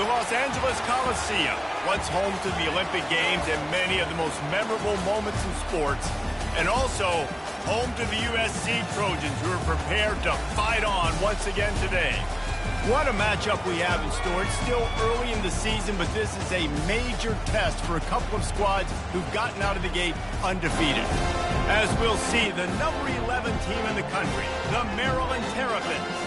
The Los Angeles Coliseum, once home to the Olympic Games and many of the most memorable moments in sports, and also home to the USC Trojans, who are prepared to fight on once again today. What a matchup we have in store. It's still early in the season, but this is a major test for a couple of squads who've gotten out of the gate undefeated. As we'll see, the number 11 team in the country, the Maryland Terrapins,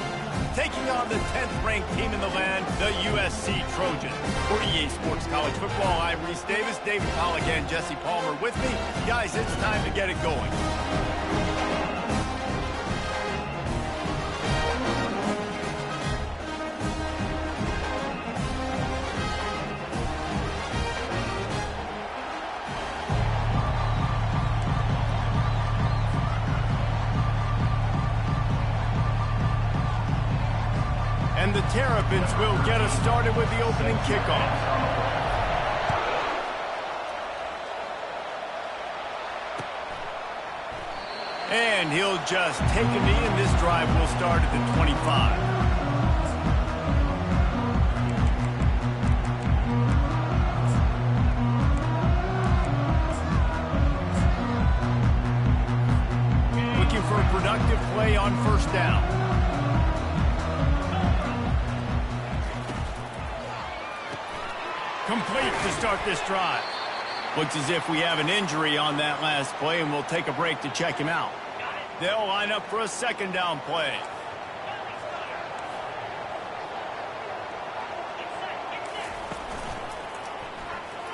taking on the 10th-ranked team in the land, the USC Trojans. For EA Sports College Football, I'm Reese Davis, David Pollack, and Jesse Palmer with me. Guys, it's time to get it going. And the Terrapins will get us started with the opening kickoff. And he'll just take a knee, and this drive will start at the 25. Looking for a productive play on first down. Complete to start this drive. Looks as if we have an injury on that last play, and we'll take a break to check him out. They'll line up for a second down play.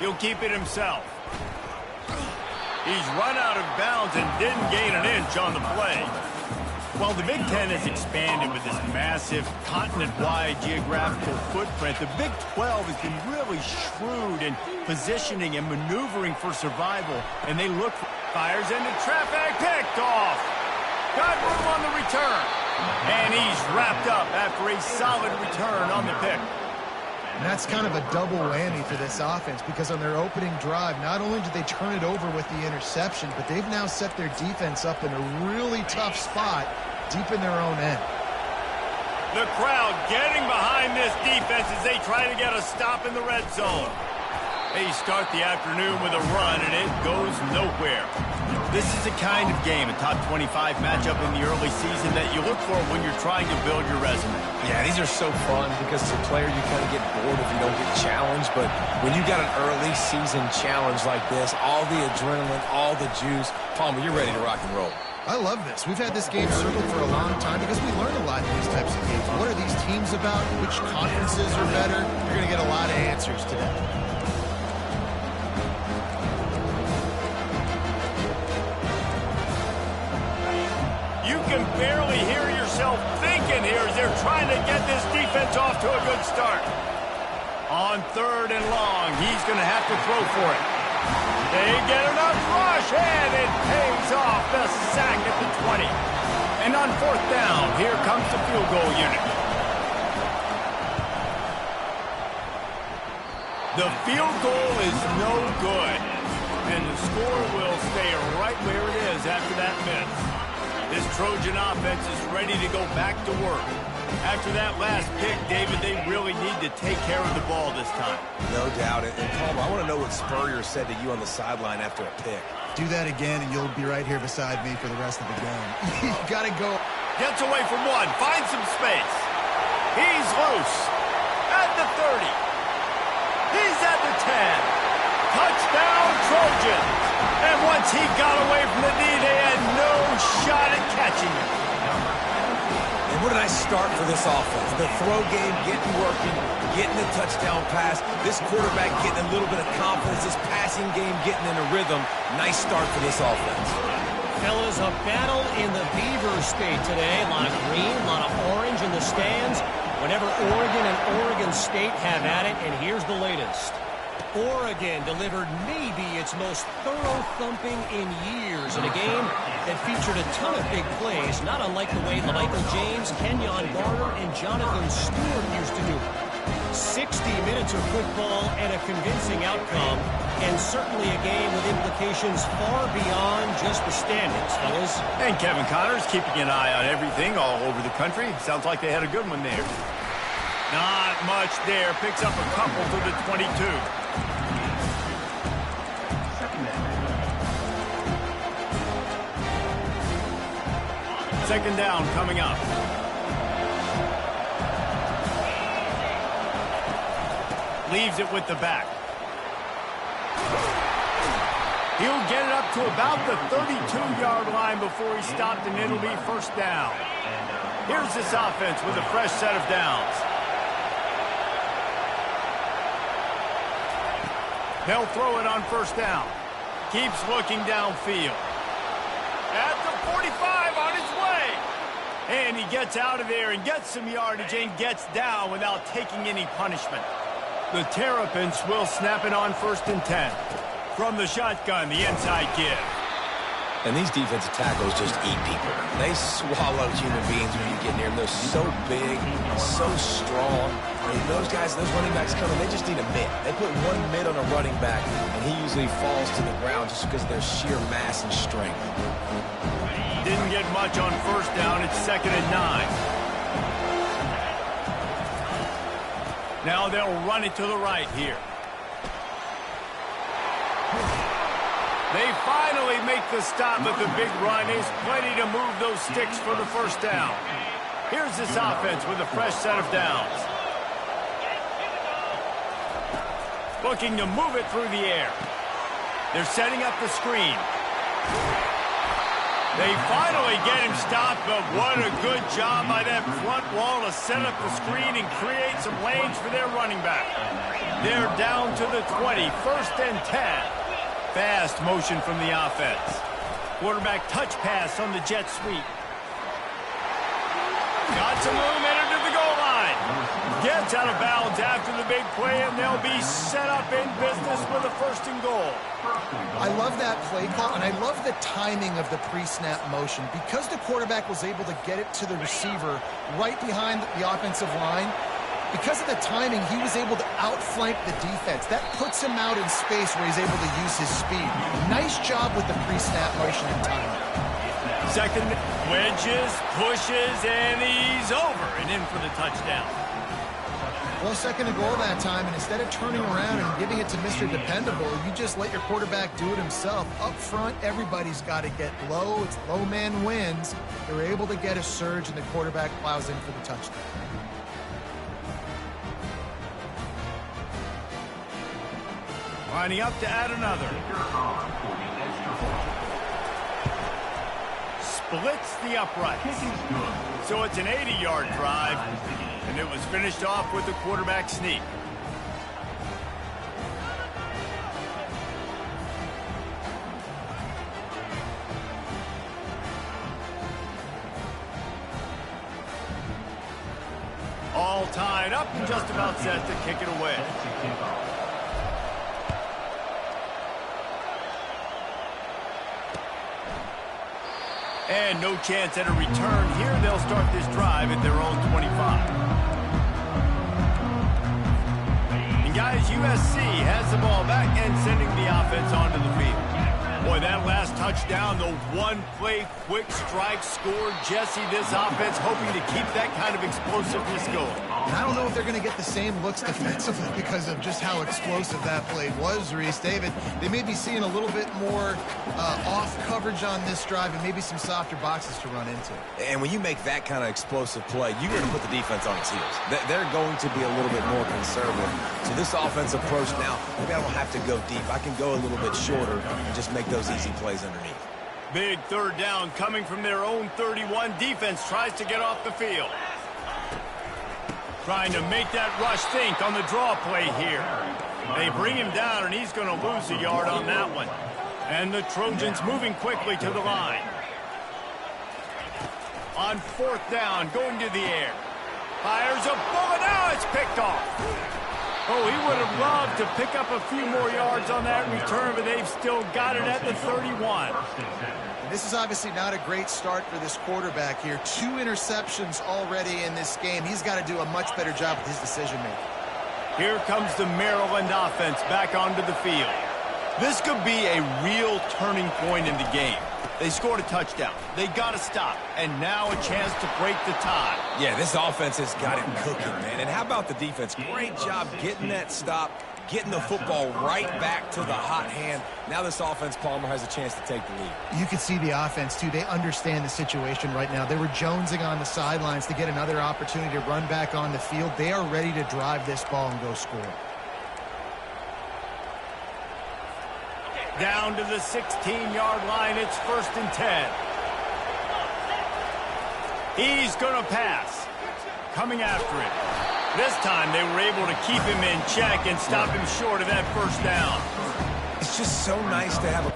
He'll keep it himself. He's run out of bounds and didn't gain an inch on the play. While the Big Ten has expanded with this massive continent-wide geographical footprint, the Big 12 has been really shrewd in positioning and maneuvering for survival, and they look for fires into traffic, picked off. Got room on the return, and he's wrapped up after a solid return on the pick. And that's kind of a double whammy for this offense, because on their opening drive, not only did they turn it over with the interception, but they've now set their defense up in a really tough spot deep in their own end. The crowd getting behind this defense as they try to get a stop in the red zone. They start the afternoon with a run, and it goes nowhere. This is the kind of game, a top 25 matchup in the early season, that you look for when you're trying to build your resume. Yeah, these are so fun because as a player, you kind of get bored if you don't get challenged. But when you got an early season challenge like this, all the adrenaline, all the juice, Palmer, you're ready to rock and roll. I love this. We've had this game circled for a long time because we learn a lot in these types of games. What are these teams about? Which conferences are better? You're going to get a lot of answers today. You can barely hear yourself thinking here as they're trying to get this defense off to a good start. On third and long, he's going to have to throw for it. They get enough rush, and it pays off the sack at the 20. And on fourth down, here comes the field goal unit. The field goal is no good, and the score will stay right where it is after that miss. This Trojan offense is ready to go back to work. After that last pick, David, they really need to take care of the ball this time. No doubt. And Palmer, I want to know what Spurrier said to you on the sideline after a pick. Do that again, and you'll be right here beside me for the rest of the game. You got to go. Gets away from one. Finds some space. He's loose. At the 30. He's at the 10. Touchdown, Trojans. And once he got away from the D, they had no shot at catching him. And what a nice start for this offense. The throw game getting working, getting the touchdown pass. This quarterback getting a little bit of confidence. This passing game getting in a rhythm. Nice start for this offense. Fellas, a battle in the Beaver State today. A lot of green, a lot of orange in the stands. Whenever Oregon and Oregon State have at it, and here's the latest. Oregon delivered maybe its most thorough thumping in years in a game that featured a ton of big plays, not unlike the way Michael James, Kenyon Barner, and Jonathan Stewart used to do it. 60 minutes of football and a convincing outcome, and certainly a game with implications far beyond just the standings, fellas. And Kevin Connors keeping an eye on everything all over the country. Sounds like they had a good one there. Not much there. Picks up a couple to the 22. Second down coming up. Leaves it with the back. He'll get it up to about the 32-yard line before he's stopped, and it'll be first down. Here's this offense with a fresh set of downs. They'll throw it on first down. Keeps looking downfield. At the 45, on his way. And he gets out of there and gets some yardage and gets down without taking any punishment. The Terrapins will snap it on 1st and 10. From the shotgun, the inside give. And these defensive tackles just eat people. They swallow human beings when you get near them. They're so big, so strong. I mean, those guys, those running backs coming, they just need a mid. They put one mid on a running back, and he usually falls to the ground just because of their sheer mass and strength. Didn't get much on first down. It's 2nd and 9. Now they'll run it to the right here. They finally make the stop, but the big run is plenty to move those sticks for the first down. Here's this offense with a fresh set of downs. Looking to move it through the air. They're setting up the screen. They finally get him stopped, but what a good job by that front wall to set up the screen and create some lanes for their running back. They're down to the 20, 1st and 10. Fast motion from the offense. Quarterback touch pass on the jet sweep. Got some room, entered to the goal line. Gets out of bounds after the big play, and they'll be set up in business with a 1st and goal. I love that play call, and I love the timing of the pre-snap motion. Because the quarterback was able to get it to the receiver right behind the offensive line, because of the timing, he was able to outflank the defense. That puts him out in space where he's able to use his speed. Nice job with the pre-snap motion and timing. Second, wedges, pushes, and he's over and in for the touchdown. Well, 2nd and goal that time, and instead of turning around and giving it to Mr. Dependable, you just let your quarterback do it himself. Up front, everybody's got to get low. It's low man wins. They were able to get a surge, and the quarterback plows in for the touchdown. Lining up to add another. Splits the uprights. So it's an 80-yard drive, and it was finished off with the quarterback sneak. All tied up and just about set to kick it away. And no chance at a return here. They'll start this drive at their own 25. And guys, USC has the ball back and sending the offense onto the field. Boy, that last touchdown, the one-play quick strike score. Jesse, this offense hoping to keep that kind of explosiveness going. And I don't know if they're going to get the same looks defensively because of just how explosive that play was, Reese. David, they may be seeing a little bit more off coverage on this drive and maybe some softer boxes to run into. And when you make that kind of explosive play, you're going to put the defense on its heels. They're going to be a little bit more conservative. So this offensive approach now, maybe I don't have to go deep. I can go a little bit shorter and just make those easy plays underneath. Big 3rd down coming from their own 31. Defense tries to get off the field. Trying to make that rush think on the draw play here. They bring him down, and he's going to lose a yard on that one. And the Trojans moving quickly to the line. On 4th down, going to the air. Fires a bullet. Now it's picked off. Oh, he would have loved to pick up a few more yards on that return, but they've still got it at the 31. This is obviously not a great start for this quarterback here. 2 interceptions already in this game. He's got to do a much better job with his decision-making. Here comes the Maryland offense back onto the field. This could be a real turning point in the game. They scored a touchdown. They got to stop. And now a chance to break the tie. Yeah, this offense has got it cooking, man. And how about the defense? Great job getting that stop, getting the football right back to the hot hand. Now this offense, Palmer, has a chance to take the lead. You can see the offense, too. They understand the situation right now. They were jonesing on the sidelines to get another opportunity to run back on the field. They are ready to drive this ball and go score. Down to the 16-yard line. It's 1st and 10. He's going to pass. Coming after it. This time they were able to keep him in check and stop him short of that first down. It's just so nice to have a...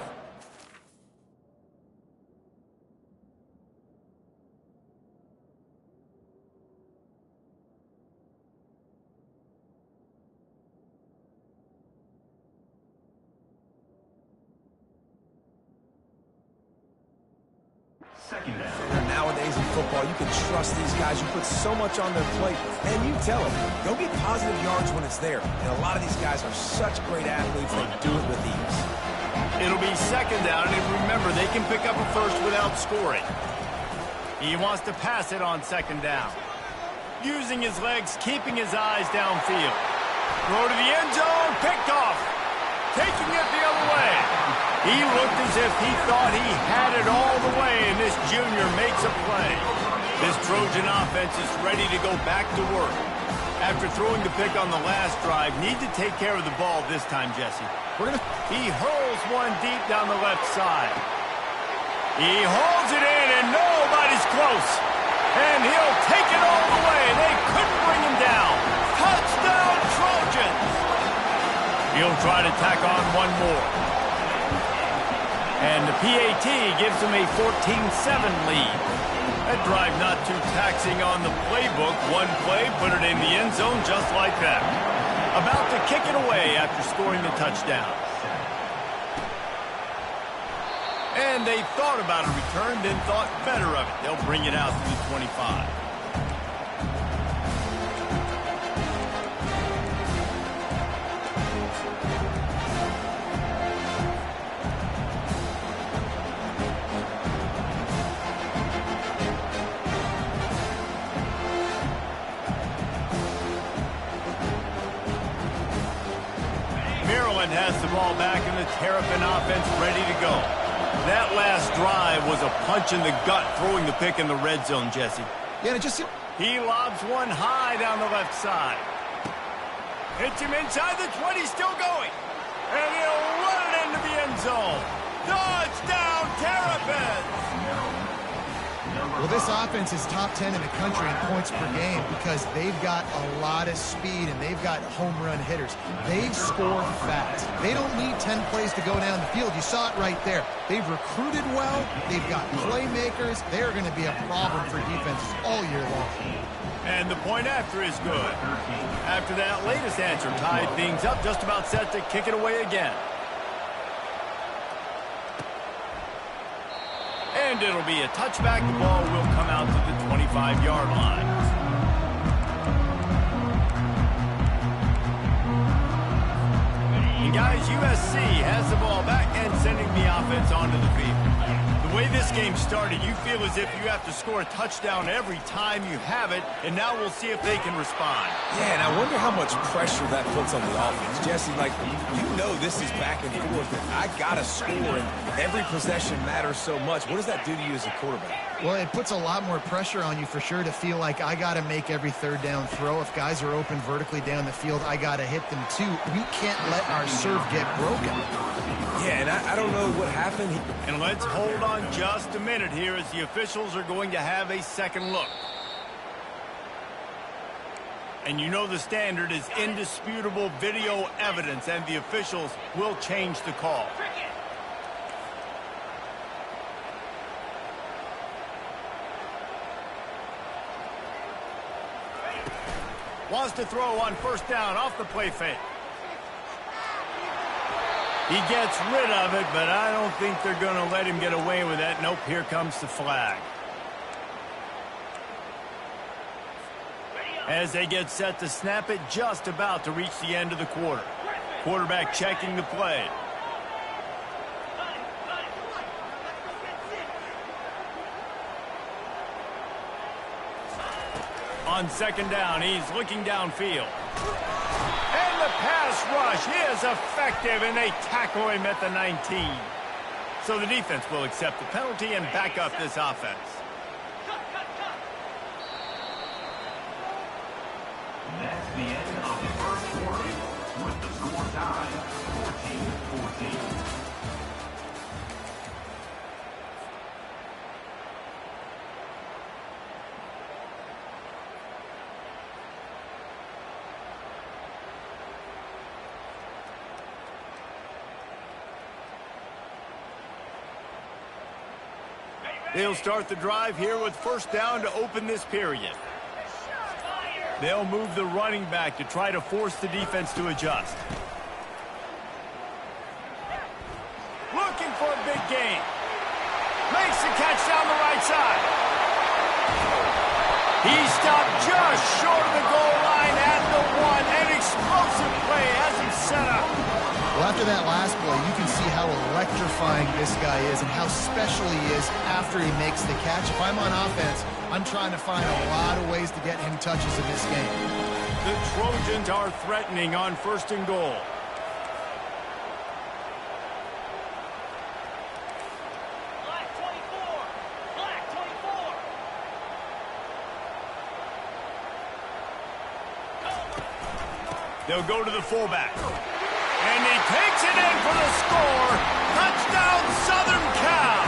Nowadays in football, you can trust these guys. You put so much on their plate, and you tell them, go get positive yards when it's there. And a lot of these guys are such great athletes, they do it with ease. It'll be 2nd down, and remember, they can pick up a first without scoring. He wants to pass it on 2nd down. Using his legs, keeping his eyes downfield. Throw to the end zone, picked off. Taking it the other way. He looked as if he thought he had it all the way, and this junior makes a play. This Trojan offense is ready to go back to work. After throwing the pick on the last drive, need to take care of the ball this time, Jesse. He hurls one deep down the left side. He holds it in, and nobody's close. And he'll take it all the way. They couldn't bring him down. Touchdown, Trojans! He'll try to tack on one more. And the PAT gives him a 14-7 lead. That drive not too taxing on the playbook. One play, put it in the end zone just like that. About to kick it away after scoring the touchdown. And they thought about a return, then thought better of it. They'll bring it out to the 25. Maryland has the ball back and the Terrapin offense ready to go. That last drive was a punch in the gut, throwing the pick in the red zone, Jesse. Yeah, He lobs one high down the left side. Hits him inside the 20, still going. And he'll run it into the end zone. Touchdown, Terrapins! Well, this offense is top 10 in the country in points per game because they've got a lot of speed and they've got home run hitters. They score fast. They don't need 10 plays to go down the field. You saw it right there. They've recruited well. They've got playmakers. They're going to be a problem for defenses all year long. And the point after is good. After that latest answer tied things up, just about set to kick it away again. And it'll be a touchback. The ball will come out to the 25-yard line. And guys, USC has the ball back and sending the offense onto the field. The way this game started, you feel as if you have to score a touchdown every time you have it, and now we'll see if they can respond. Yeah, and I wonder how much pressure that puts on the offense. Jesse, like, you know this is back and forth, and I got to score, and every possession matters so much. What does that do to you as a quarterback? Well, it puts a lot more pressure on you for sure to feel like I got to make every third down throw. If guys are open vertically down the field, I got to hit them too. We can't let our serve get broken. Yeah, and I don't know what happened. And let's hold on just a minute here as the officials are going to have a second look. And you know the standard is indisputable video evidence, and the officials will change the call. Wants to throw on first down off the play fake. He gets rid of it, but I don't think they're going to let him get away with that. Nope, here comes the flag. As they get set to snap it, just about to reach the end of the quarter. Quarterback checking the play. On second down, he's looking downfield. And the pass rush is effective, and they tackle him at the 19. So the defense will accept the penalty and back up this offense. That's the end of the first quarter, with the score tied 14-14. They'll start the drive here with first down to open this period. They'll move the running back to try to force the defense to adjust. Looking for a big gain. Makes the catch down the right side. He stopped just short of the goal line at the 1. An explosive play as he set up. Well, after that last play, you can see how electrifying this guy is and how special he is after he makes the catch. If I'm on offense, I'm trying to find a lot of ways to get him touches in this game. The Trojans are threatening on first and goal. Black 24. Black 24. They'll go to the fullback. And he takes it in for the score. Touchdown, Southern Cal.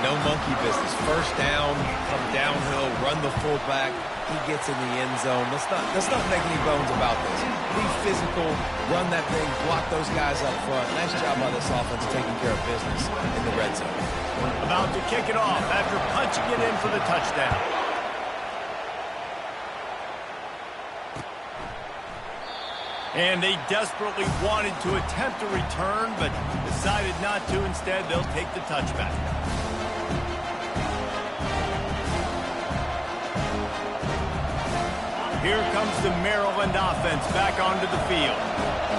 No monkey business. First down, come downhill, run the fullback. He gets in the end zone. Let's not make any bones about this. Be physical, run that thing, block those guys up front. Nice job by this offense taking care of business in the red zone. About to kick it off after punching it in for the touchdown. And they desperately wanted to attempt a return, but decided not to. Instead, they'll take the touchback. Here comes the Maryland offense back onto the field.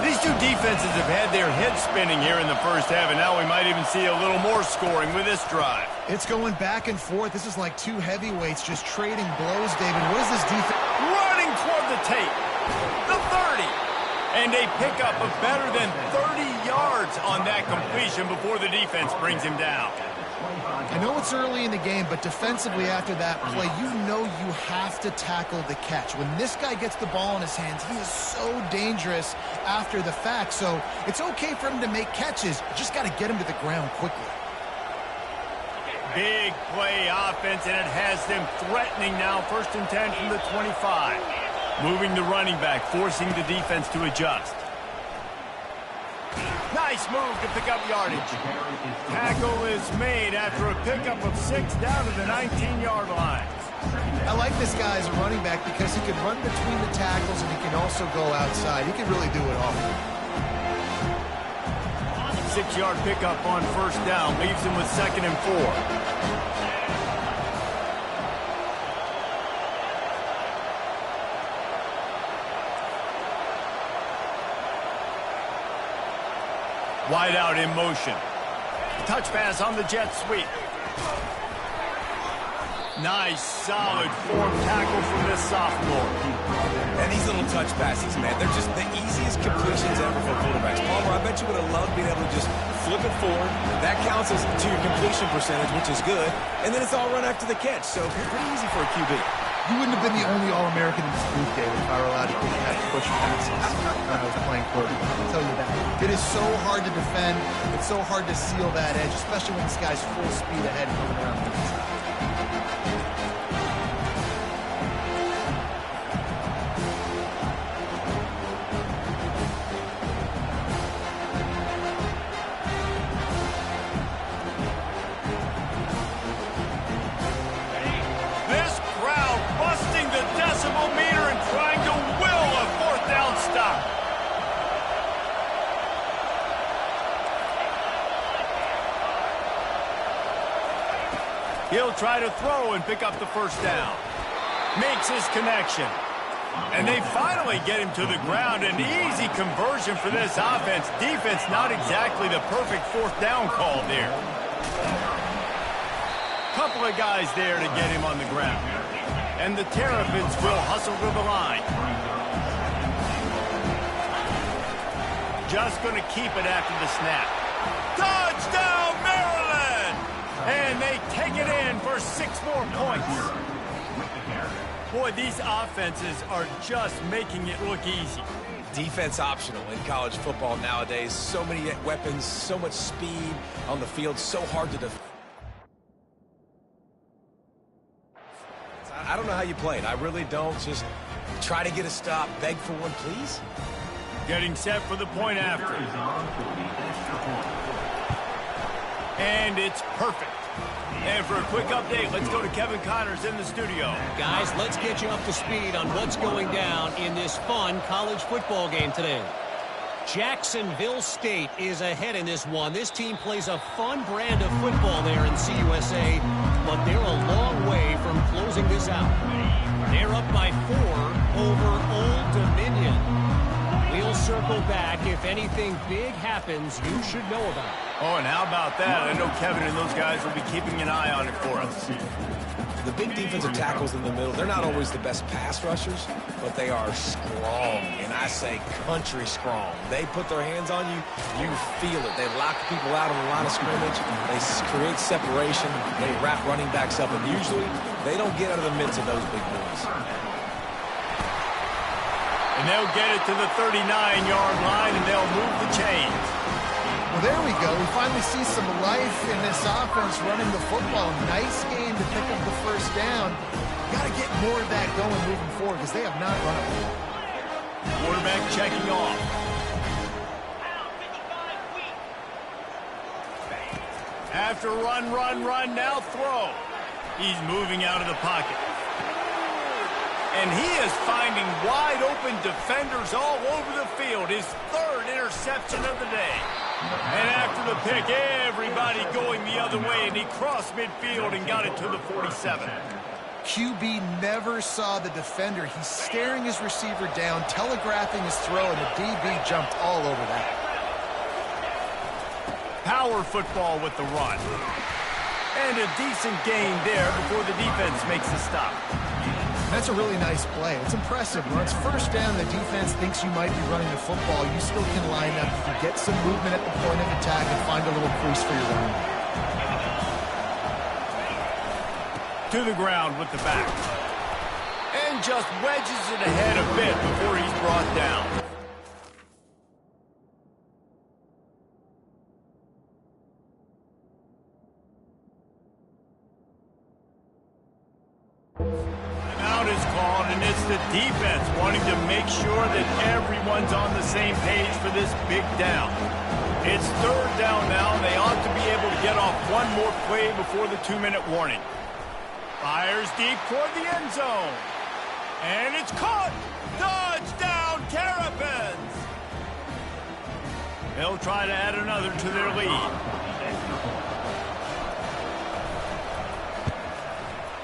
These two defenses have had their heads spinning here in the first half, and now we might even see a little more scoring with this drive. It's going back and forth. This is like two heavyweights just trading blows, David. What is this defense? Running toward the tape. The 30. And a pickup of better than 30 yards on that completion before the defense brings him down. I know it's early in the game, but defensively after that play, you know you have to tackle the catch. When this guy gets the ball in his hands, he is so dangerous after the fact. So it's okay for him to make catches. You just got to get him to the ground quickly. Big play offense, and it has them threatening now. First and 10 from the 25. Moving the running back, forcing the defense to adjust. Nice move to pick up yardage. Tackle is made after a pickup of 6 down to the 19-yard line. I like this guy as a running back because he can run between the tackles and he can also go outside. He can really do it all. 6-yard pickup on first down leaves him with 2nd and 4. Wide out in motion. Touch pass on the jet sweep. Nice, solid form tackle from this sophomore. And these little touch passes, man, they're just the easiest completions ever for quarterbacks. Palmer, I bet you would have loved being able to just flip it forward. That counts as to your completion percentage, which is good. And then it's all run after the catch, so pretty easy for a QB. You wouldn't have been the only All-American in this booth, David, if I were allowed to have push passes when I was playing quarterback. I'll tell you that. It is so hard to defend. It's so hard to seal that edge, especially when this guy's full speed ahead coming around the inside. He'll try to throw and pick up the first down. Makes his connection. And they finally get him to the ground. An easy conversion for this offense. Defense not exactly the perfect 4th down call there. Couple of guys there to get him on the ground. And the Terrapins will hustle to the line. Just going to keep it after the snap. Touchdown, Maryland! And they take it in for 6 more points. Boy, these offenses are just making it look easy. Defense optional in college football nowadays. So many weapons, so much speed on the field, so hard to defend. I don't know how you play it. I really don't. Just try to get a stop, beg for one, please. Getting set for the point after. And it's perfect. And for a quick update, let's go to Kevin Connors in the studio. Guys, let's get you up to speed on what's going down in this fun college football game today. Jacksonville State is ahead in this one. This team plays a fun brand of football there in CUSA, but they're a long way from closing this out. They're up by 4 over Old Dominion. We'll circle back. If anything big happens, you should know about it. Oh, and how about that? I know Kevin and those guys will be keeping an eye on it for us. The big defensive tackles in the middle, they're not always the best pass rushers, but they are strong, and I say country strong. They put their hands on you, you feel it. They lock people out on the line of scrimmage. They create separation. They wrap running backs up, and usually they don't get out of the midst of those big boys. And they'll get it to the 39-yard line, and they'll move the chains. Well, there we go. We finally see some life in this offense running the football. Nice game to pick up the first down. Got to get more of that going moving forward because they have not run it. Quarterback checking off. After run, now throw. He's moving out of the pocket. And he is finding wide-open defenders all over the field. His 3rd interception of the day. And after the pick, everybody going the other way, and he crossed midfield and got it to the 47. QB never saw the defender. He's staring his receiver down, telegraphing his throw, and the DB jumped all over that. Power football with the run. And a decent gain there before the defense makes the stop. That's a really nice play. It's impressive. When it's first down, the defense thinks you might be running the football. You still can line up. You can get some movement at the point of attack and find a little crease for your run. To the ground with the back. And just wedges it ahead a bit before he's brought down. Is called, and it's the defense wanting to make sure that everyone's on the same page for this big down. It's 3rd down now, and they ought to be able to get off one more play before the 2-minute warning. Fires deep toward the end zone. And it's caught! Touchdown, Terrapins! They'll try to add another to their lead.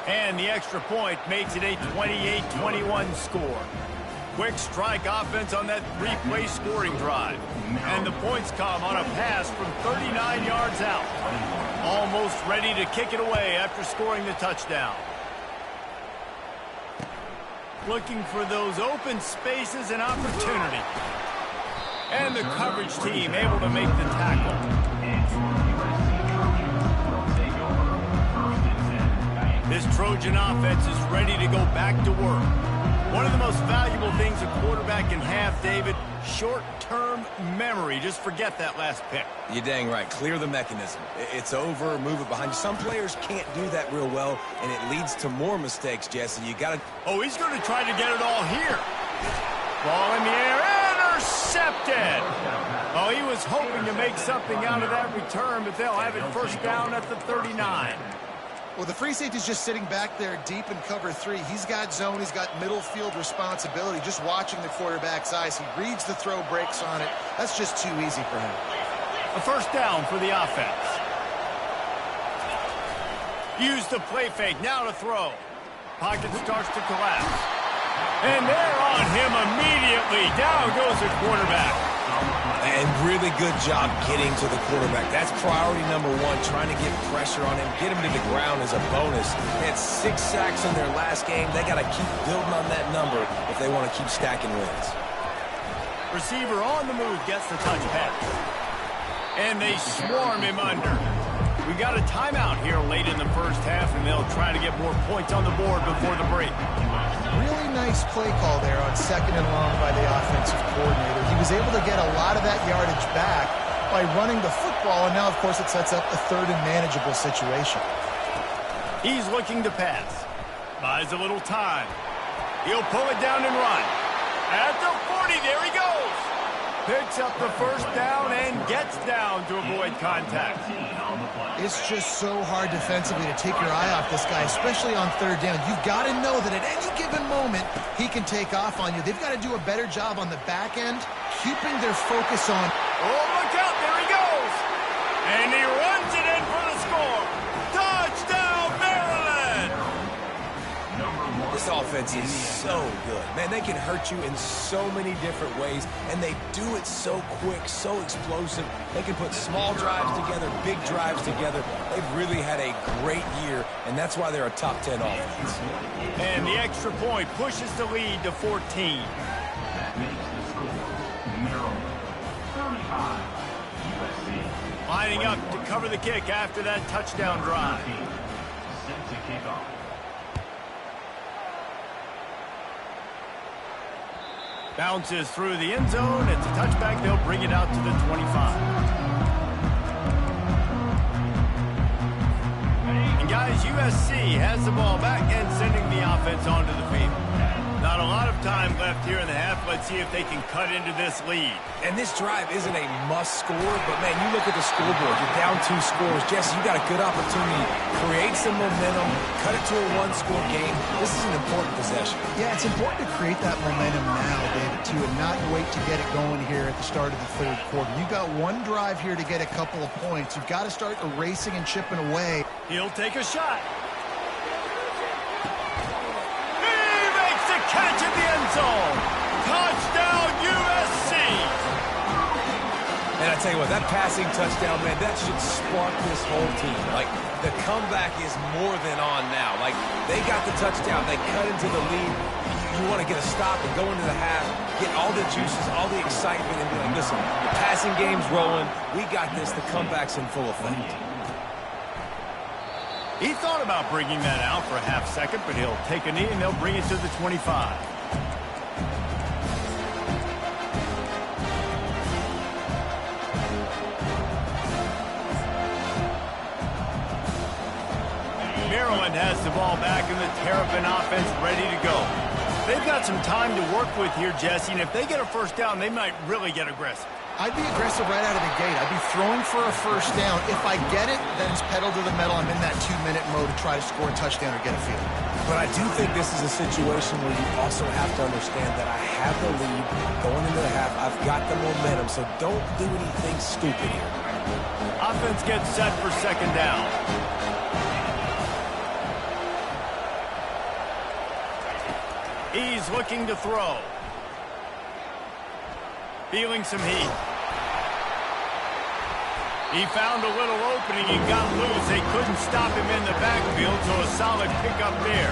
And the extra point makes it a 28-21 score. Quick strike offense on that 3-play scoring drive. And the points come on a pass from 39 yards out. Almost ready to kick it away after scoring the touchdown. Looking for those open spaces and opportunity. And the coverage team able to make the tackle. This Trojan offense is ready to go back to work. One of the most valuable things a quarterback can have, David, short-term memory. Just forget that last pick. You're dang right. Clear the mechanism. It's over, move it behind you. Some players can't do that real well, and it leads to more mistakes, Jesse. You got to... Oh, he's going to try to get it all here. Ball in the air, intercepted. Oh, he was hoping to make something out of that return, but they'll have it first down at the 39. Well, the free safety's just sitting back there deep in cover 3. He's got zone. He's got middle field responsibility. Just watching the quarterback's eyes. He reads the throw, breaks on it. That's just too easy for him. A first down for the offense. Use the play fake. Now to throw. Pocket starts to collapse. And they're on him immediately. Down goes the quarterback. And really good job getting to the quarterback. That's priority number one, trying to get pressure on him, get him to the ground as a bonus. They had 6 sacks in their last game. They got to keep building on that number if they want to keep stacking wins. Receiver on the move gets the touch pass. And they swarm him under. We've got a timeout here late in the first half, and they'll try to get more points on the board before the break. Really nice play call there on 2nd and long by the offensive coordinator. He was able to get a lot of that yardage back by running the football, and now, of course, it sets up a 3rd and manageable situation. He's looking to pass. Buys a little time. He'll pull it down and run. At the 40, there he goes. Picks up the first down and gets down to avoid contact. It's just so hard defensively to take your eye off this guy, especially on 3rd down. You've got to know that at any given moment, he can take off on you. They've got to do a better job on the back end, keeping their focus on... Oh, look out, there he goes. And he runs it in for the score. Touchdown, Maryland! This offense is so good. Man, they can hurt you in so many different ways, and they do it so quick, so explosive. They can put small drives together, big drives together. They've really had a great year, and that's why they're a top 10 offense. And the extra point pushes the lead to 14. That makes the score Maryland 35, USC. Lining up to cover the kick after that touchdown drive. Set to kick off. Bounces through the end zone. It's a touchback. They'll bring it out to the 25. And guys, USC has the ball back and sending the offense onto the field. Not a lot of time left here in the half. Let's see if they can cut into this lead. And this drive isn't a must score, but man, you look at the scoreboard, you're down 2 scores. Jesse, you got a good opportunity. Create some momentum, cut it to a 1-score game. This is an important possession. Yeah, it's important to create that momentum now, David, too, and not wait to get it going here at the start of the 3rd quarter. You've got 1 drive here to get a couple of points. You've got to start erasing and chipping away. He'll take a shot. Catch in the end zone. Touchdown, USC. And I tell you what, that passing touchdown, man, that should spark this whole team. Like, the comeback is more than on now. Like, they got the touchdown. They cut into the lead. You want to get a stop and go into the half, get all the juices, all the excitement, and be like, listen, the passing game's rolling. We got this. The comeback's in full effect. He thought about bringing that out for a half second, but he'll take a knee and they'll bring it to the 25. Maryland has the ball back and the Terrapin offense ready to go. They've got some time to work with here, Jesse, and if they get a first down, they might really get aggressive. I'd be aggressive right out of the gate. I'd be throwing for a first down. If I get it, then it's pedal to the metal. I'm in that 2-minute mode to try to score a touchdown or get a field. But I do think this is a situation where you also have to understand that I have the lead going into the half. I've got the momentum, so don't do anything stupid here. Offense gets set for 2nd down. He's looking to throw. Feeling some heat. He found a little opening and got loose. They couldn't stop him in the backfield, so a solid pickup there.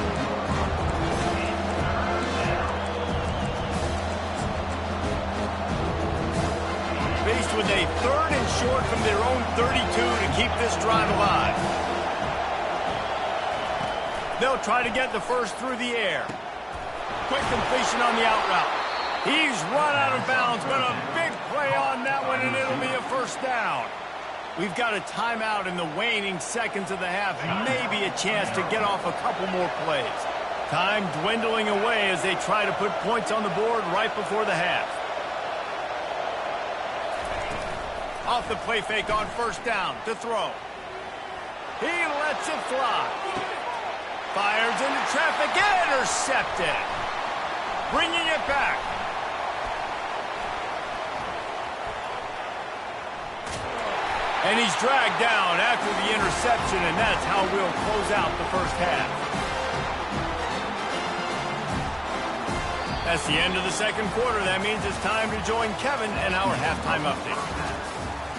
Faced with a 3rd and short from their own 32 to keep this drive alive. They'll try to get the first through the air. Quick completion on the out route. He's run out of bounds, but a big play on that one, and it'll be a first down. We've got a timeout in the waning seconds of the half. Maybe a chance to get off a couple more plays. Time dwindling away as they try to put points on the board right before the half. Off the play fake on first down to throw. He lets it fly. Fires into traffic, intercepted. Bringing it back. And he's dragged down after the interception, and that's how we'll close out the first half. That's the end of the second quarter. That means it's time to join Kevin and our halftime update.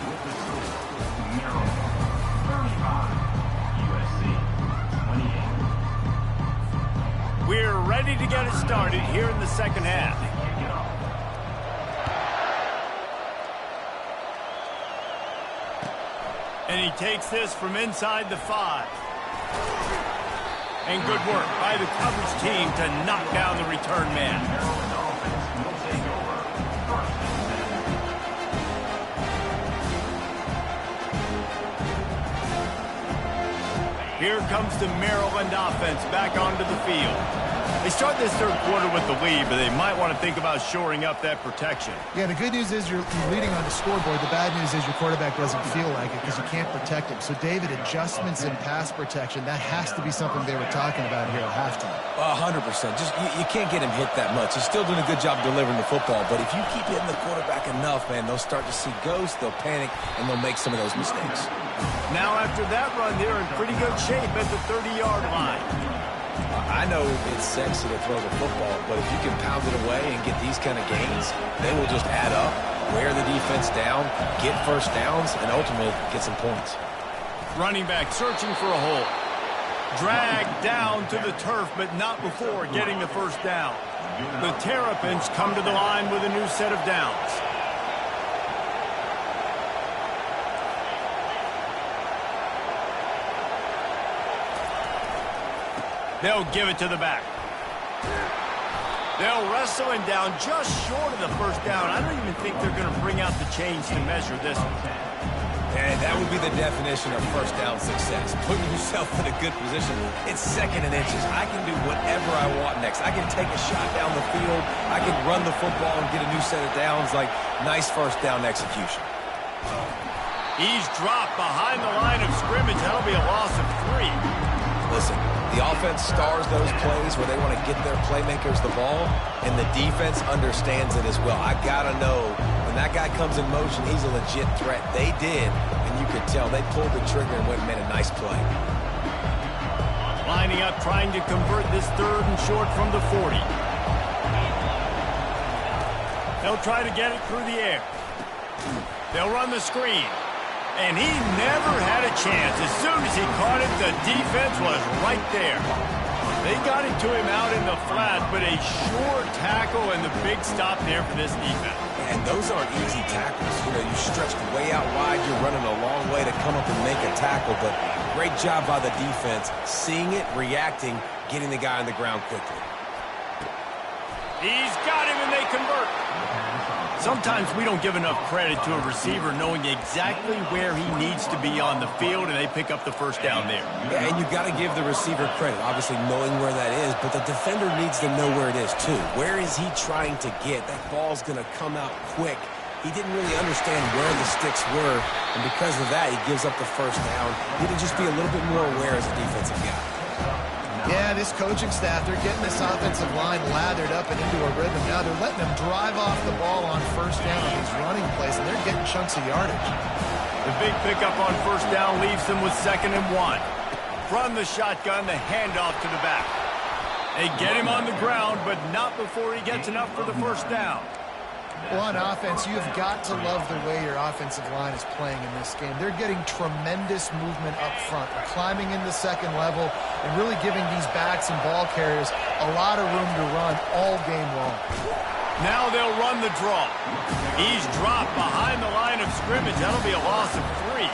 With the score, Maryland 35, USC 28. We're ready to get it started here in the second half. And he takes this from inside the 5. And good work by the coverage team to knock down the return man. Maryland offense will take over first and 10. Here comes the Maryland offense back onto the field. They start this third quarter with the lead, but they might want to think about shoring up that protection. Yeah, the good news is you're leading on the scoreboard. The bad news is your quarterback doesn't feel like it because you can't protect him. So, David, adjustments in pass protection, that has to be something they were talking about here at halftime. 100%. Just you can't get him hit that much. He's still doing a good job delivering the football, but if you keep hitting the quarterback enough, man, they'll start to see ghosts, they'll panic, and they'll make some of those mistakes. Now, after that run, they're in pretty good shape at the 30-yard line. I know it's sexy to throw the football, but if you can pound it away and get these kind of gains, they will just add up, wear the defense down, get first downs, and ultimately get some points. Running back searching for a hole. Dragged down to the turf, but not before getting the first down. The Terrapins come to the line with a new set of downs. They'll give it to the back. They'll wrestle him down just short of the first down. I don't even think they're going to bring out the chains to measure this one. And that would be the definition of first down success. Putting yourself in a good position. It's second and inches. I can do whatever I want next. I can take a shot down the field. I can run the football and get a new set of downs. Like, nice first down execution. He's dropped behind the line of scrimmage. That'll be a loss of 3. Listen, the offense stars those plays where they want to get their playmakers the ball, and the defense understands it as well. I got to know when that guy comes in motion, he's a legit threat. They did, and you could tell they pulled the trigger and went and made a nice play. Lining up, trying to convert this third and short from the 40. They'll try to get it through the air. They'll run the screen. And he never had a chance. As soon as he caught it, the defense was right there. They got it to him out in the flat, but a sure tackle and the big stop there for this defense. And those aren't easy tackles. You know, you stretched way out wide. You're running a long way to come up and make a tackle, but great job by the defense, seeing it, reacting, getting the guy on the ground quickly. He's got him, and they convert. Sometimes we don't give enough credit to a receiver knowing exactly where he needs to be on the field, and they pick up the first down there. Yeah, and you've got to give the receiver credit, obviously knowing where that is, but the defender needs to know where it is too. Where is he trying to get? That ball's going to come out quick. He didn't really understand where the sticks were, and because of that, he gives up the first down. He needed to just be a little bit more aware as a defensive guy. Yeah, this coaching staff, they're getting this offensive line lathered up and into a rhythm. Now they're letting them drive off the ball on first down on these running plays, and they're getting chunks of yardage. The big pickup on first down leaves them with 2nd and 1. From the shotgun, the handoff to the back. They get him on the ground, but not before he gets enough for the first down. Well, on offense, you've got to love the way your offensive line is playing in this game. They're getting tremendous movement up front, climbing into second level, and really giving these backs and ball carriers a lot of room to run all game long. Now they'll run the draw. He's dropped behind the line of scrimmage. That'll be a loss of 3.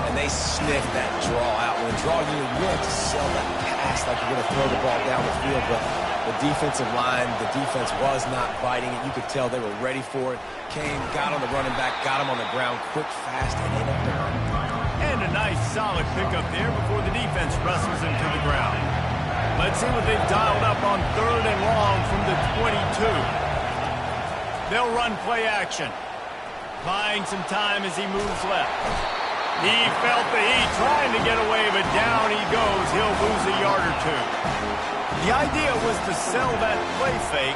And they sniff that draw out. When the draw, you have to sell that pass like you're going to throw the ball down the field, but the defensive line, the defense was not biting it. You could tell they were ready for it. Came, got on the running back, got him on the ground quick, fast, and in there. And a nice solid pickup there before the defense wrestles him to the ground. Let's see what they've dialed up on 3rd and long from the 22. They'll run play action. Buying some time as he moves left. He felt the heat trying to get away, but down he goes. He'll lose a yard or 2. The idea was to sell that play fake.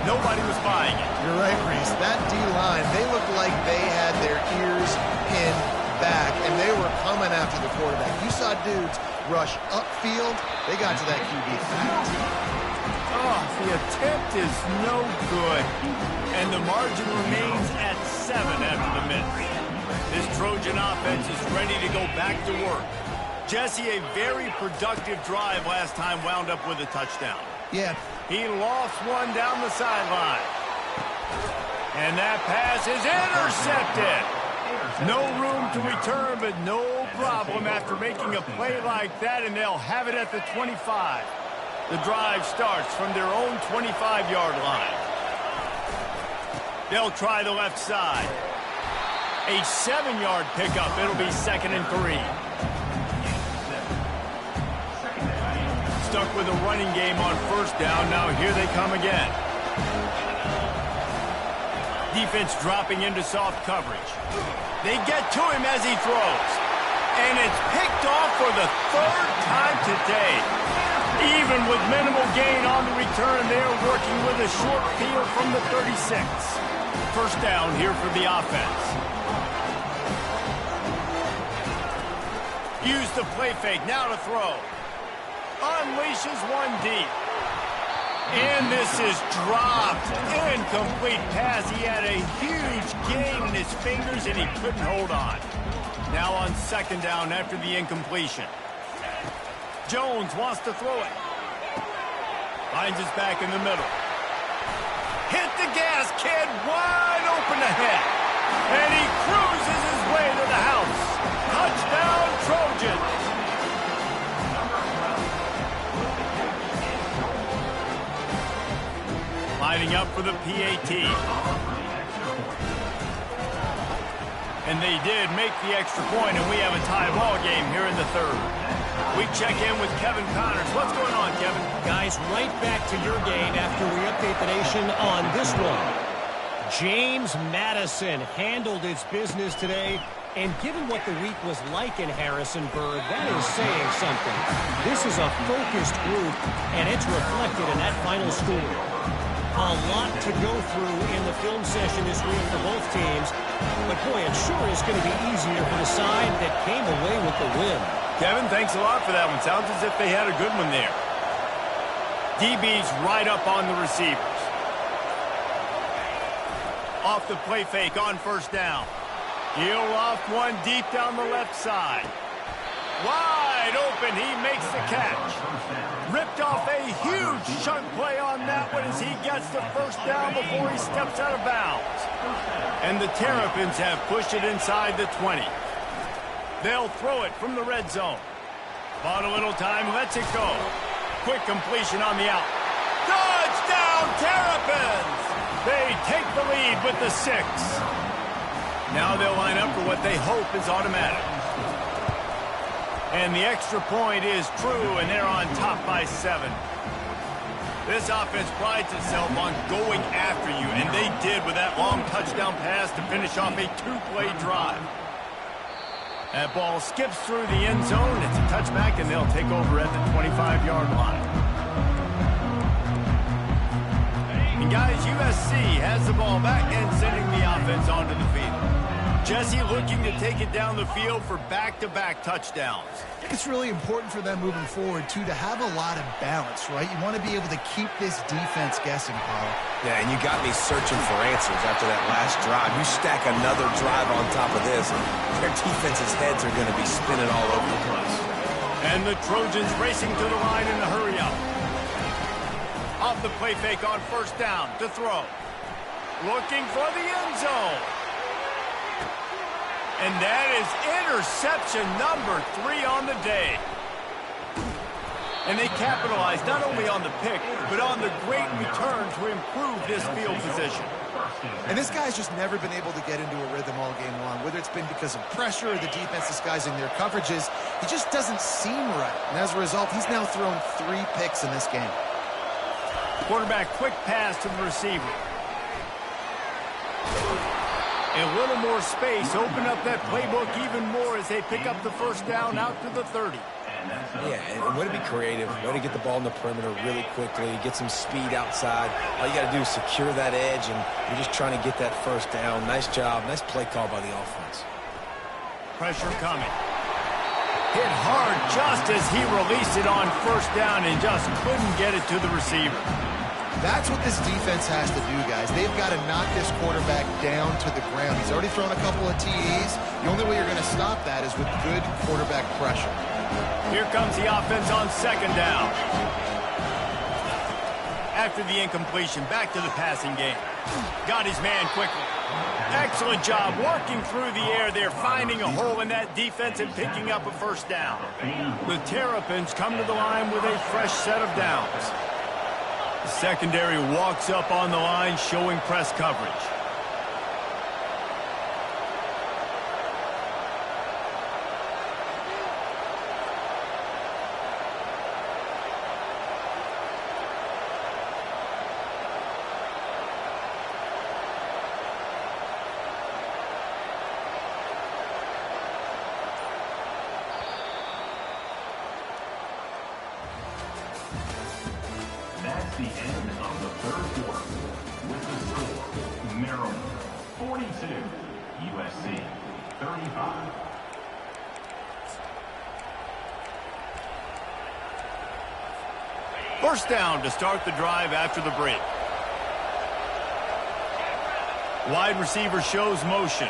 Nobody was buying it. You're right, Reese. That D-line, they looked like they had their ears pinned back, and they were coming after the quarterback. You saw dudes rush upfield. They got to that QB fast. Oh, the attempt is no good. And the margin remains at 7 after the miss. This Trojan offense is ready to go back to work. Jesse, a very productive drive last time wound up with a touchdown. Yeah. He lost one down the sideline. And that pass is intercepted. No room to return, but no problem after making a play like that, and they'll have it at the 25. The drive starts from their own 25-yard line. They'll try the left side. A 7-yard pickup. It'll be 2nd and 3. Stuck with a running game on 1st down. Now here they come again. Defense dropping into soft coverage. They get to him as he throws. And it's picked off for the 3rd time today. Even with minimal gain on the return, they're working with a short field from the 36. 1st down here for the offense. Use the play fake, now to throw. Unleashes one deep. And this is dropped. Incomplete pass. He had a huge gain in his fingers, and he couldn't hold on. Now on 2nd down after the incompletion. Jones wants to throw it. Finds his back in the middle. Hit the gas, kid. Wide open ahead. And he cruises his way to the house. Touchdown, Trojans. Lining up for the PAT. And they did make the extra point, and we have a tie ball game here in the 3rd. We check in with Kevin Connors. What's going on, Kevin? Guys, right back to your game after we update the nation on this one. James Madison handled its business today, and given what the week was like in Harrisonburg, that is saying something. This is a focused group, and it's reflected in that final score. A lot to go through in the film session this week for both teams, but boy, it sure is going to be easier for the side that came away with the win. Kevin, thanks a lot for that one. Sounds as if they had a good one there. DB's right up on the receivers. Off the play fake on 1st down. He'll loft one deep down the left side. Wide open, he makes the catch. Ripped off a huge chunk play on that one as he gets the 1st down before he steps out of bounds. And the Terrapins have pushed it inside the 20. They'll throw it from the red zone. Bought a little time, lets it go. Quick completion on the out. Touchdown, Terrapins! They take the lead with the 6. Now they'll line up for what they hope is automatic. And the extra point is true, and they're on top by 7. This offense prides itself on going after you, and they did with that long touchdown pass to finish off a 2-play drive. That ball skips through the end zone. It's a touchback, and they'll take over at the 25-yard line. And guys, USC has the ball back and sending the offense onto the field. Jesse looking to take it down the field for back-to-back touchdowns. It's really important for them moving forward, too, to have a lot of balance, right? You want to be able to keep this defense guessing, Paul. Yeah, and you got me searching for answers after that last drive. You stack another drive on top of this, and their defense's heads are going to be spinning all over the place. And the Trojans racing to the line in the hurry-up. Off the play fake on 1st down to throw. Looking for the end zone. And that is interception number 3 on the day. And they capitalized not only on the pick, but on the great return to improve this field position. And this guy's just never been able to get into a rhythm all game long, whether it's been because of pressure or the defense disguising their coverages. He just doesn't seem right. And as a result, he's now thrown 3 picks in this game. Quarterback quick pass to the receiver. A little more space, open up that playbook even more as they pick up the 1st down out to the 30. Yeah, and way to be creative, way to get the ball in the perimeter really quickly, get some speed outside. All you got to do is secure that edge, and you're just trying to get that 1st down. Nice job, nice play call by the offense. Pressure coming. Hit hard just as he released it on first down and just couldn't get it to the receiver. That's what this defense has to do, guys. They've got to knock this quarterback down to the ground. He's already thrown a couple of TEs. The only way you're going to stop that is with good quarterback pressure. Here comes the offense on second down. After the incompletion, back to the passing game. Got his man quickly. Excellent job working through the air there, finding a hole in that defense and picking up a first down. The Terrapins come to the line with a fresh set of downs. The secondary walks up on the line, showing press coverage. That's the end of the third quarter. With the score, Maryland 42, USC 35. First down to start the drive after the break. Wide receiver shows motion.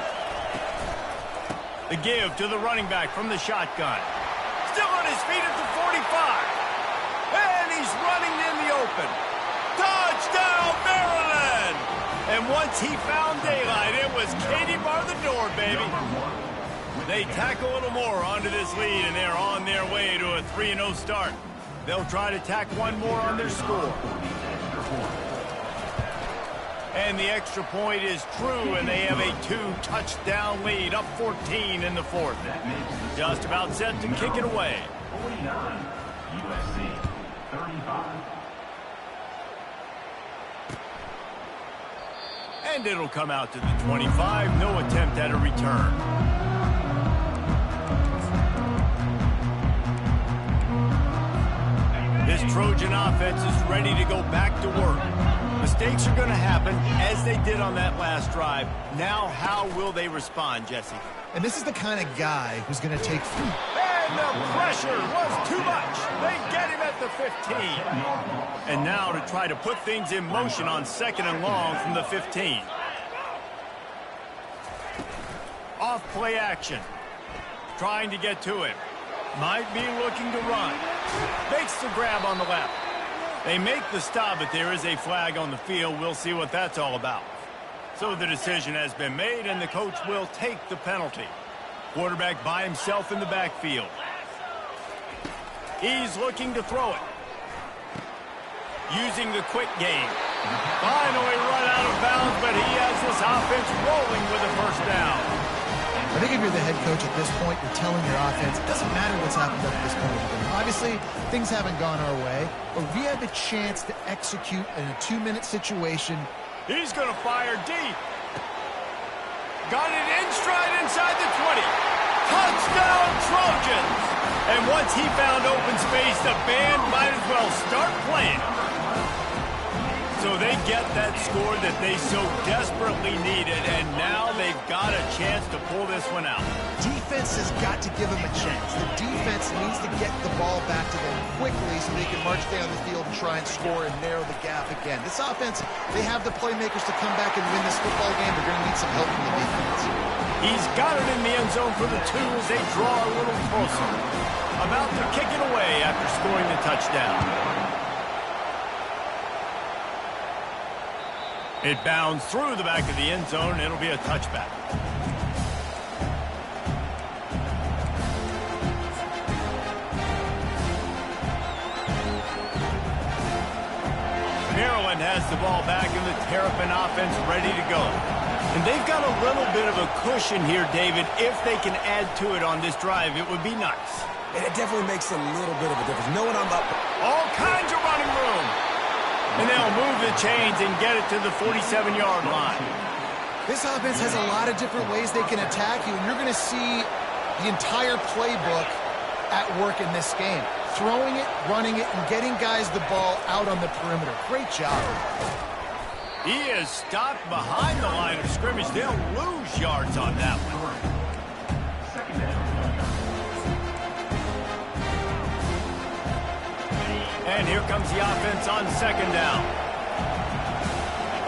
The give to the running back from the shotgun. Still on his feet at the 45. And he's running in the open. Touchdown, Maryland! And once he found daylight, it was Katie bar the door, baby. They tack a little more onto this lead, and they're on their way to a 3-0 start. They'll try to tack one more on their score. And the extra point is true, and they have a 2-touchdown lead, up 14 in the fourth. Just about set to kick it away. 49, USC 35. And it'll come out to the 25. No attempt at a return. This Trojan offense is ready to go back to work. Mistakes are going to happen, as they did on that last drive. Now, how will they respond, Jesse? And this is the kind of guy who's going to take... And the pressure was too much. They get him at the 15. And now to try to put things in motion on second and long from the 15. Off play action. Trying to get to him. Might be looking to run. Makes the grab on the left. They make the stop, but there is a flag on the field. We'll see what that's all about. So the decision has been made, and the coach will take the penalty. Quarterback by himself in the backfield. He's looking to throw it. Using the quick game. Finally run out of bounds, but he has this offense rolling with a first down. I think if you're the head coach at this point, you're telling your offense, it doesn't matter what's happened up to this point. Obviously, things haven't gone our way, but we had the chance to execute in a 2-minute situation. He's going to fire deep. Got it in stride inside the 20. Touchdown, Trojans! And once he found open space, the band might as well start playing. So they get that score that they so desperately needed, and now they've got a chance to pull this one out. Defense has got to give them a chance. The defense needs to get the ball back to them quickly so they can march down the field and try and score and narrow the gap again. This offense, they have the playmakers to come back and win this football game. They're going to need some help from the defense. He's got it in the end zone for the 2 as they draw a little closer. About to kick it away after scoring the touchdown. It bounds through the back of the end zone. It'll be a touchback. Maryland has the ball back and the Terrapin offense ready to go. And they've got a little bit of a cushion here, David. If they can add to it on this drive, it would be nice. And it definitely makes a little bit of a difference. Knowing I'm up. All kinds of running room. And they'll move the chains and get it to the 47-yard line. This offense has a lot of different ways they can attack you, and you're going to see the entire playbook at work in this game. Throwing it, running it, and getting guys the ball out on the perimeter. Great job. He is stopped behind the line of scrimmage. They'll lose yards on that one. And here comes the offense on second down.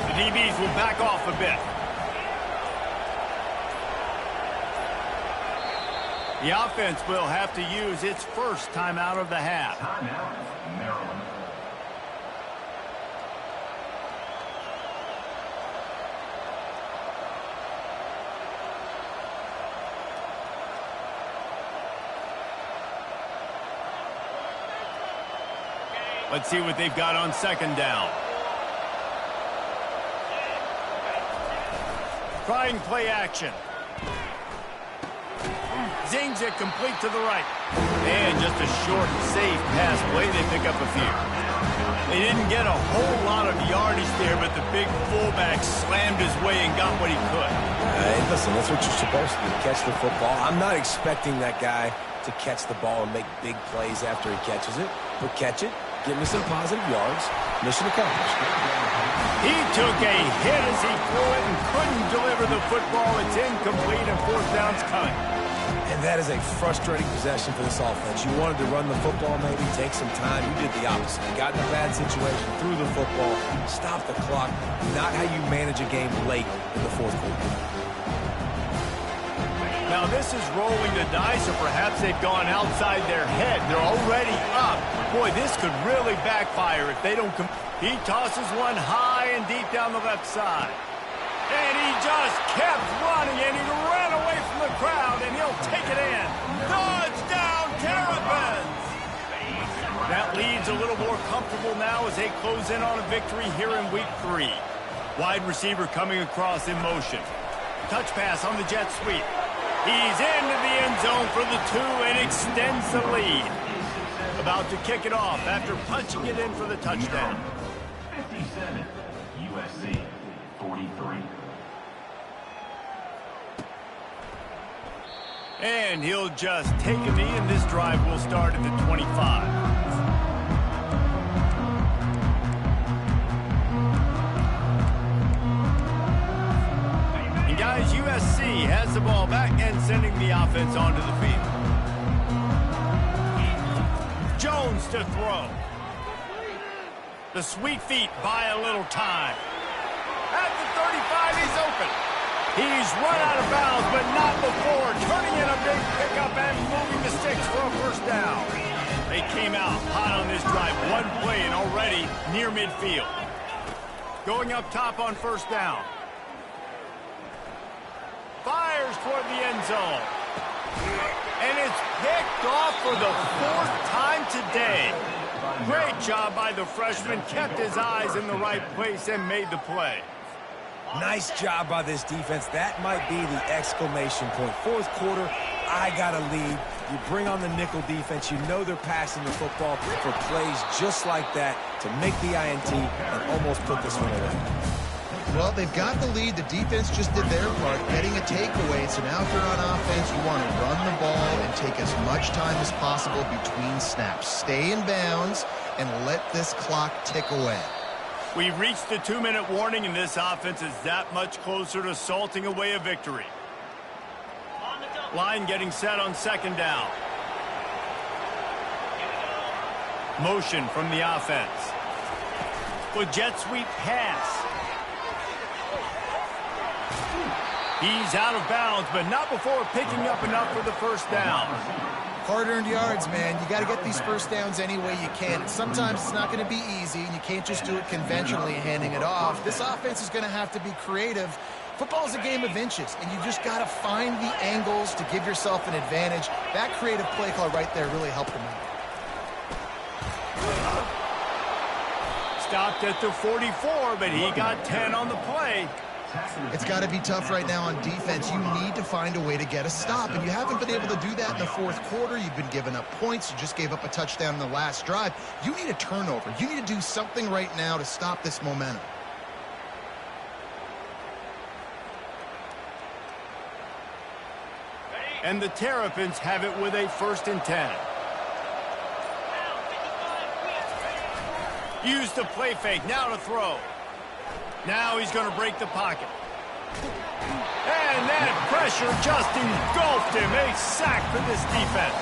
The DBs will back off a bit. The offense will have to use its first timeout of the half. Timeout, Maryland. Let's see what they've got on second down. Trying play action. Zings it complete to the right. And just a short, safe pass play. They pick up a few. They didn't get a whole lot of yardage there, but the big fullback slammed his way and got what he could. Listen, that's what you're supposed to do, catch the football. I'm not expecting that guy to catch the ball and make big plays after he catches it, but catch it, give me some positive yards, mission accomplished. He took a hit as he threw it and couldn't deliver the football. It's incomplete and fourth down's coming. And that is a frustrating possession for this offense. You wanted to run the football, maybe take some time. You did the opposite. You got in a bad situation, threw the football, stopped the clock. Not how you manage a game late in the fourth quarter. Now this is rolling the dice, or perhaps they've gone outside their head. They're already up. Boy, this could really backfire if they don't He tosses one high and deep down the left side. And he just kept running, and he ran away from the crowd, and he'll take it in. Touchdown, Terrapins! That lead's a little more comfortable now as they close in on a victory here in week 3. Wide receiver coming across in motion. Touch pass on the jet sweep. He's into the end zone for the 2 and extends the lead. About to kick it off after punching it in for the touchdown. 57, USC 43. And he'll just take a knee, and this drive will start at the 25. And guys, USC has the ball back and sending the offense onto the field. Jones to throw. The sweet feet buy a little time. At the 35, he's open. He's run out of bounds, but not before turning in a big pickup and moving the sticks for a first down. They came out hot on this drive. One play and already near midfield. Going up top on first down. Fires toward the end zone. And it's picked off for the 4th time today. Great job by the freshman. Kept his eyes in the right place and made the play. Nice job by this defense. That might be the exclamation point. Fourth quarter, I got a lead. You bring on the nickel defense. You know they're passing the football for plays just like that to make the INT and almost put this one away. Well, they've got the lead. The defense just did their part, getting a takeaway. So now if you're on offense, you want to run the ball and take as much time as possible between snaps. Stay in bounds and let this clock tick away. We've reached the 2-minute warning, and this offense is that much closer to salting away a victory. Line getting set on second down. Motion from the offense. With jet sweep pass. He's out of bounds, but not before picking up enough for the first down. Hard-earned yards, man. You got to get these first downs any way you can. Sometimes it's not going to be easy, and you can't just do it conventionally handing it off. This offense is going to have to be creative. Football is a game of inches, and you just got to find the angles to give yourself an advantage. That creative play call right there really helped them out. Stopped at the 44, but he got 10 on the play. It's got to be tough right now on defense. You need to find a way to get a stop, and you haven't been able to do that in the fourth quarter. You've been giving up points. You just gave up a touchdown in the last drive. You need a turnover. You need to do something right now to stop this momentum. And the Terrapins have it with a 1st and 10. Use the play fake. Now to throw. Now he's going to break the pocket. And And that pressure just engulfed him. A sack for this defense.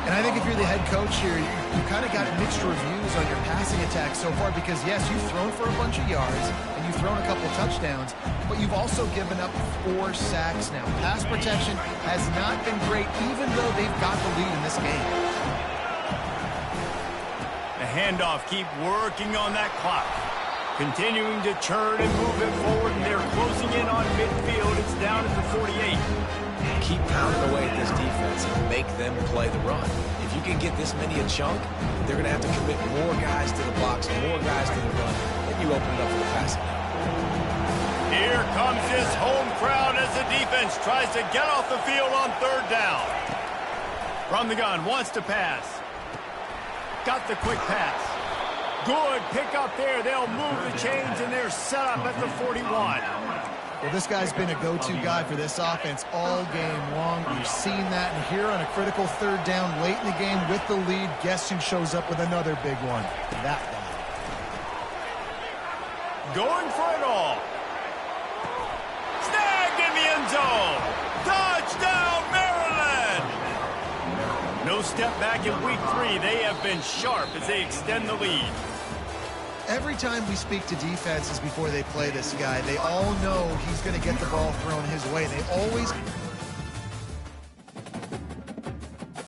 And I think if you're the head coach here, you kind of got mixed reviews on your passing attack so far because, yes, you've thrown for a bunch of yards and you've thrown a couple touchdowns, but you've also given up 4 sacks now. Pass protection has not been great, even though they've got the lead in this game. The handoff, keep working on that clock. Continuing to churn and move it forward, and they're closing in on midfield. It's down at the 48. Keep pounding away at this defense and make them play the run. If you can get this many a chunk, they're going to have to commit more guys to the box, more guys to the run, then you open it up for the passing. Here comes this home crowd as the defense tries to get off the field on 3rd down. From the gun, wants to pass. Got the quick pass. Good pick up there. They'll move the chains, and they're set up at the 41. Well, this guy's been a go-to guy for this offense all game long. We've seen that, and here on a critical 3rd down late in the game with the lead, guess who shows up with another big one? That guy. Going for it all. Snagged in the end zone. Touchdown, Maryland! No step back in week 3. They have been sharp as they extend the lead. Every time we speak to defenses before they play this guy, they all know he's going to get the ball thrown his way. They always